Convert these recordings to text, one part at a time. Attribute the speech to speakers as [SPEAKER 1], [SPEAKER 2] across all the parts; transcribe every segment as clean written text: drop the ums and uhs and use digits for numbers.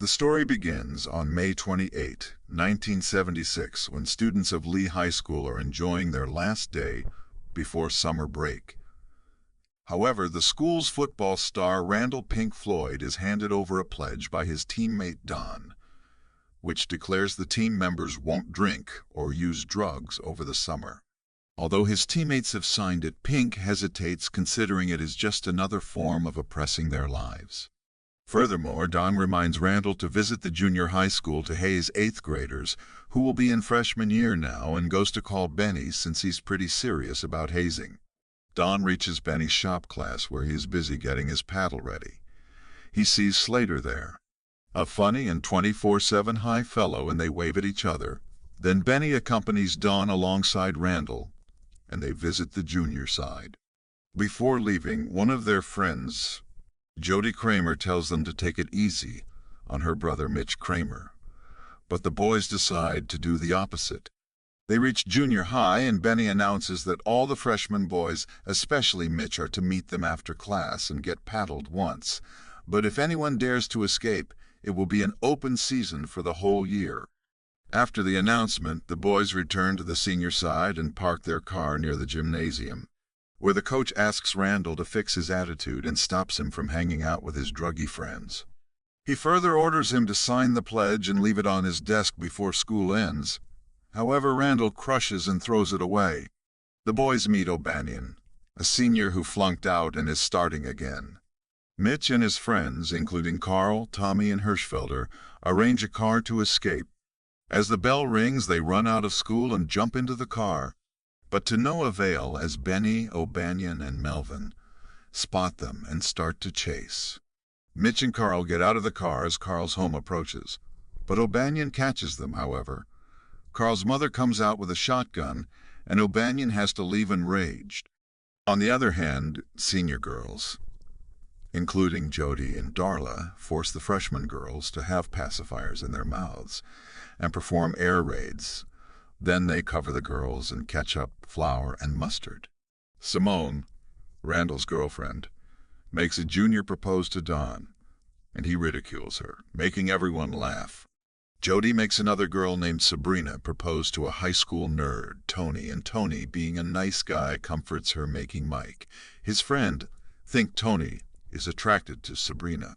[SPEAKER 1] The story begins on May 28, 1976, when students of Lee High School are enjoying their last day before summer break. However, the school's football star Randall Pink Floyd is handed over a pledge by his teammate Don, which declares the team members won't drink or use drugs over the summer. Although his teammates have signed it, Pink hesitates, considering it is just another form of oppressing their lives. Furthermore, Don reminds Randall to visit the junior high school to haze 8th graders, who will be in freshman year now, and goes to call Benny since he's pretty serious about hazing. Don reaches Benny's shop class where he is busy getting his paddle ready. He sees Slater there, a funny and 24/7 high fellow, and they wave at each other. Then Benny accompanies Don alongside Randall, and they visit the junior side. Before leaving, one of their friends, Jody Kramer, tells them to take it easy on her brother Mitch Kramer, but the boys decide to do the opposite. They reach junior high, and Benny announces that all the freshman boys, especially Mitch, are to meet them after class and get paddled once, but if anyone dares to escape, it will be an open season for the whole year. After the announcement, the boys return to the senior side and park their car near the gymnasium, where the coach asks Randall to fix his attitude and stops him from hanging out with his druggy friends. He further orders him to sign the pledge and leave it on his desk before school ends. However, Randall crushes and throws it away. The boys meet O'Banion, a senior who flunked out and is starting again. Mitch and his friends, including Carl, Tommy, and Hirschfelder, arrange a car to escape. As the bell rings, they run out of school and jump into the car, but to no avail, as Benny, O'Banion, and Melvin spot them and start to chase. Mitch and Carl get out of the car as Carl's home approaches, but O'Banion catches them, however. Carl's mother comes out with a shotgun, and O'Banion has to leave enraged. On the other hand, senior girls, including Jody and Darla, force the freshman girls to have pacifiers in their mouths and perform air raids. Then they cover the girls in ketchup, flour, and mustard. Simone, Randall's girlfriend, makes a junior propose to Don, and he ridicules her, making everyone laugh. Jody makes another girl named Sabrina propose to a high school nerd, Tony, and Tony, being a nice guy, comforts her, making Mike, his friend, think Tony is attracted to Sabrina.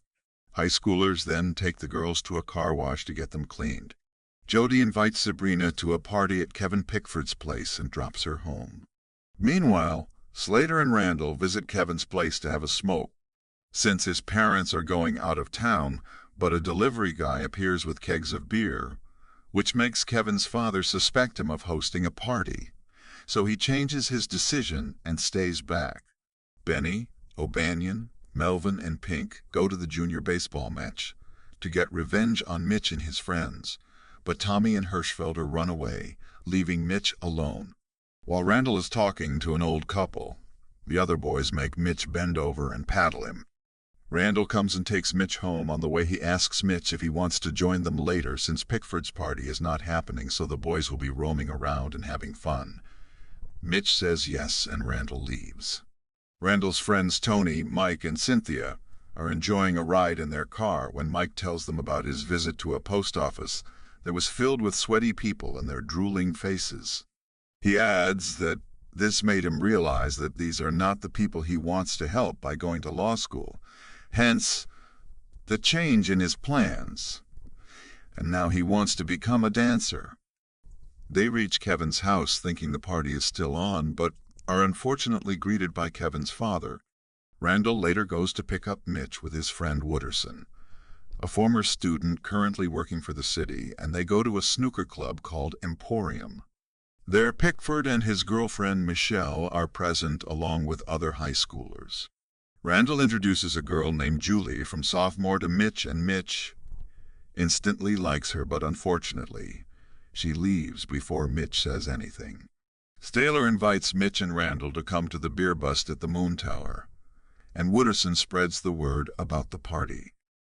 [SPEAKER 1] High schoolers then take the girls to a car wash to get them cleaned. Jody invites Sabrina to a party at Kevin Pickford's place and drops her home. Meanwhile, Slater and Randall visit Kevin's place to have a smoke, since his parents are going out of town, but a delivery guy appears with kegs of beer, which makes Kevin's father suspect him of hosting a party, so he changes his decision and stays back. Benny, O'Banion, Melvin, and Pink go to the junior baseball match to get revenge on Mitch and his friends, but Tommy and Hirschfelder run away, leaving Mitch alone. While Randall is talking to an old couple, the other boys make Mitch bend over and paddle him. Randall comes and takes Mitch home. On the way, he asks Mitch if he wants to join them later, since Pickford's party is not happening, so the boys will be roaming around and having fun. Mitch says yes, and Randall leaves. Randall's friends Tony, Mike, and Cynthia are enjoying a ride in their car when Mike tells them about his visit to a post office that was filled with sweaty people and their drooling faces. He adds that this made him realize that these are not the people he wants to help by going to law school, hence the change in his plans, and now he wants to become a dancer. They reach Kevin's house thinking the party is still on, but are unfortunately greeted by Kevin's father. Randall later goes to pick up Mitch with his friend Wooderson, a former student currently working for the city, and they go to a snooker club called Emporium. There, Pickford and his girlfriend Michelle are present along with other high schoolers. Randall introduces a girl named Julie from sophomore to Mitch, and Mitch instantly likes her, but unfortunately, she leaves before Mitch says anything. Staler invites Mitch and Randall to come to the beer bust at the Moon Tower, and Wooderson spreads the word about the party.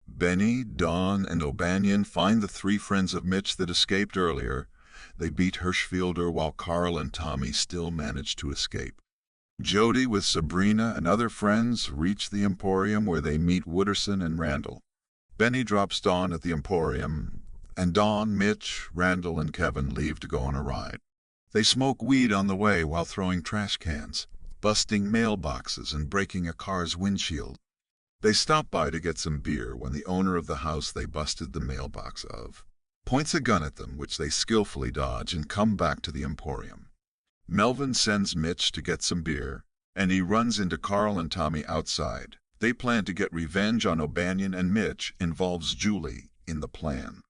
[SPEAKER 1] Benny, Don, and O'Banion find the 3 friends of Mitch that escaped earlier. They beat Hirschfelder while Carl and Tommy still manage to escape. Jody with Sabrina and other friends reach the Emporium, where they meet Wooderson and Randall. Benny drops Dawn at the Emporium, and Dawn, Mitch, Randall, and Kevin leave to go on a ride. They smoke weed on the way while throwing trash cans, busting mailboxes, and breaking a car's windshield. They stop by to get some beer when the owner of the house they busted the mailbox of points a gun at them, which they skillfully dodge and come back to the Emporium. Melvin sends Mitch to get some beer, and he runs into Carl and Tommy outside. They plan to get revenge on O'Banion, and Mitch involves Julie in the plan.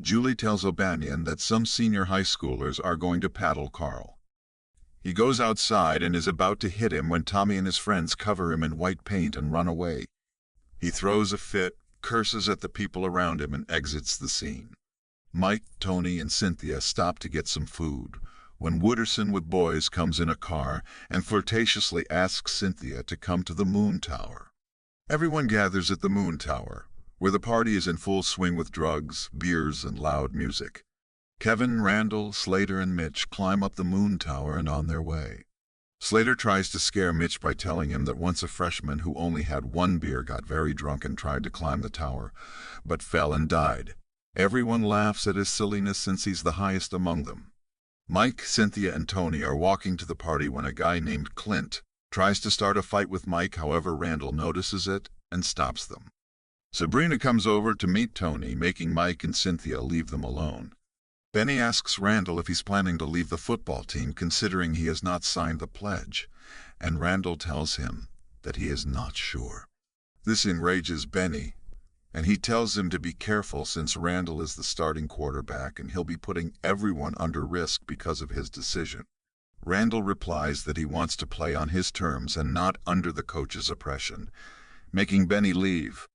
[SPEAKER 1] Julie tells O'Banion that some senior high schoolers are going to paddle Carl. He goes outside and is about to hit him when Tommy and his friends cover him in white paint and run away. He throws a fit, curses at the people around him, and exits the scene. Mike, Tony, and Cynthia stop to get some food when Wooderson with boys comes in a car and flirtatiously asks Cynthia to come to the Moon Tower. Everyone gathers at the Moon Tower, where the party is in full swing with drugs, beers, and loud music. Kevin, Randall, Slater, and Mitch climb up the Moon Tower and on their way. Slater tries to scare Mitch by telling him that once a freshman who only had one beer got very drunk and tried to climb the tower, but fell and died. Everyone laughs at his silliness since he's the highest among them. Mike, Cynthia, and Tony are walking to the party when a guy named Clint tries to start a fight with Mike. However, Randall notices it and stops them. Sabrina comes over to meet Tony, making Mike and Cynthia leave them alone. Benny asks Randall if he's planning to leave the football team, considering he has not signed the pledge, and Randall tells him that he is not sure. This enrages Benny, and he tells him to be careful since Randall is the starting quarterback and he'll be putting everyone under risk because of his decision. Randall replies that he wants to play on his terms and not under the coach's oppression, making Benny leave.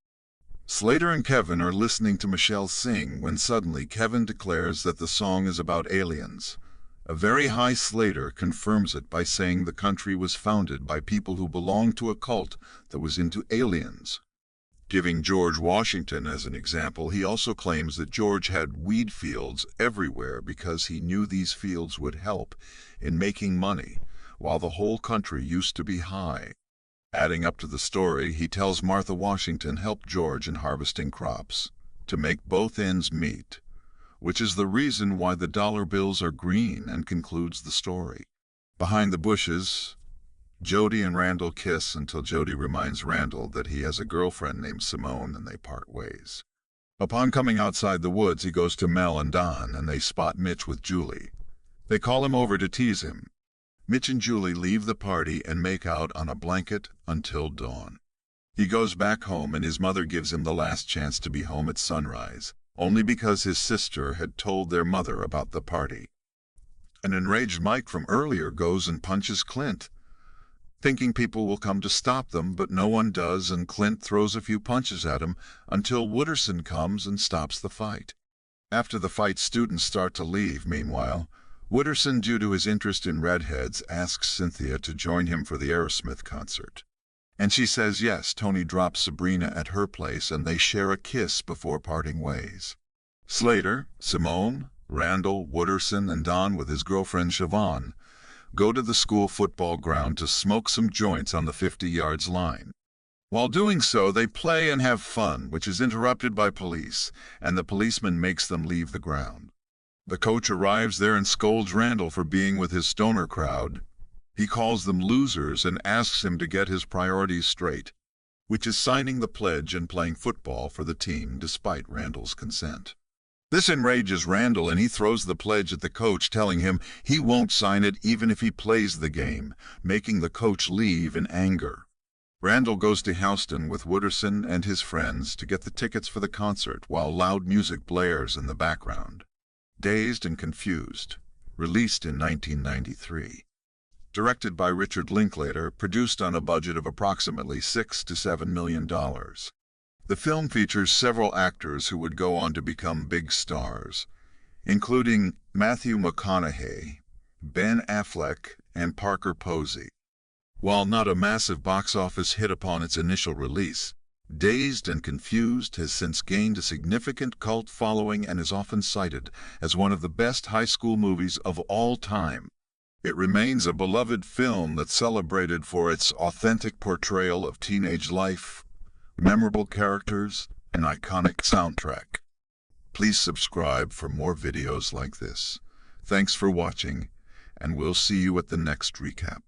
[SPEAKER 1] Slater and Kevin are listening to Michelle sing when suddenly Kevin declares that the song is about aliens. A very high Slater confirms it by saying the country was founded by people who belonged to a cult that was into aliens. Giving George Washington as an example, he also claims that George had weed fields everywhere because he knew these fields would help in making money, while the whole country used to be high. Adding up to the story, he tells Martha Washington helped George in harvesting crops to make both ends meet, which is the reason why the dollar bills are green, and concludes the story. Behind the bushes, Jody and Randall kiss until Jody reminds Randall that he has a girlfriend named Simone, and they part ways. Upon coming outside the woods, he goes to Mel and Don, and they spot Mitch with Julie. They call him over to tease him. Mitch and Julie leave the party and make out on a blanket until dawn. He goes back home, and his mother gives him the last chance to be home at sunrise, only because his sister had told their mother about the party. An enraged Mike from earlier goes and punches Clint, thinking people will come to stop them, but no one does, and Clint throws a few punches at him until Wooderson comes and stops the fight. After the fight, students start to leave. Meanwhile, Wooderson, due to his interest in redheads, asks Cynthia to join him for the Aerosmith concert. And she says yes. Tony drops Sabrina at her place, and they share a kiss before parting ways. Slater, Simone, Randall, Wooderson, and Don with his girlfriend Siobhan go to the school football ground to smoke some joints on the 50-yard line. While doing so, they play and have fun, which is interrupted by police, and the policeman makes them leave the ground. The coach arrives there and scolds Randall for being with his stoner crowd. He calls them losers and asks him to get his priorities straight, which is signing the pledge and playing football for the team despite Randall's consent. This enrages Randall, and he throws the pledge at the coach, telling him he won't sign it even if he plays the game, making the coach leave in anger. Randall goes to Houston with Wooderson and his friends to get the tickets for the concert while loud music blares in the background. Dazed and Confused, released in 1993. Directed by Richard Linklater, produced on a budget of approximately $6 to $7 million. The film features several actors who would go on to become big stars, including Matthew McConaughey, Ben Affleck, and Parker Posey. While not a massive box office hit upon its initial release, Dazed and Confused has since gained a significant cult following and is often cited as one of the best high school movies of all time. It remains a beloved film that's celebrated for its authentic portrayal of teenage life, memorable characters, an iconic soundtrack. Please subscribe for more videos like this. Thanks for watching, and we'll see you at the next recap.